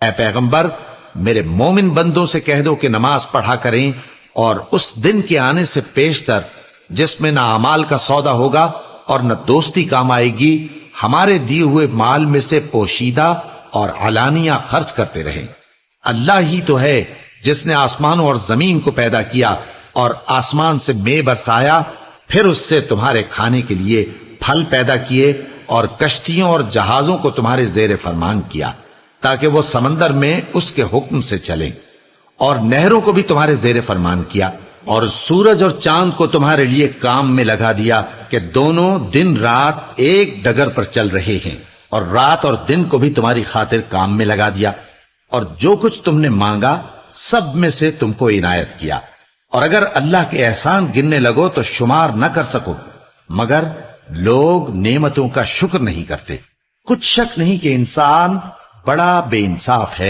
اے پیغمبر، میرے مومن بندوں سے کہہ دو کہ نماز پڑھا کریں، اور اس دن کے آنے سے پیشتر جس میں نہ اعمال کا سودا ہوگا اور نہ دوستی کام آئے گی، ہمارے دیے ہوئے مال میں سے پوشیدہ اور علانیہ خرچ کرتے رہیں۔ اللہ ہی تو ہے جس نے آسمانوں اور زمین کو پیدا کیا اور آسمان سے مے برسایا، پھر اس سے تمہارے کھانے کے لیے پھل پیدا کیے اور کشتیوں اور جہازوں کو تمہارے زیر فرمان کیا تاکہ وہ سمندر میں اس کے حکم سے چلیں، اور نہروں کو بھی تمہارے زیر فرمان کیا، اور سورج اور چاند کو تمہارے لیے کام میں لگا دیا کہ دونوں دن رات ایک ڈگر پر چل رہے ہیں، اور رات اور دن کو بھی تمہاری خاطر کام میں لگا دیا، اور جو کچھ تم نے مانگا سب میں سے تم کو عنایت کیا، اور اگر اللہ کے احسان گننے لگو تو شمار نہ کر سکو، مگر لوگ نعمتوں کا شکر نہیں کرتے۔ کچھ شک نہیں کہ انسان بڑا بے انصاف ہے۔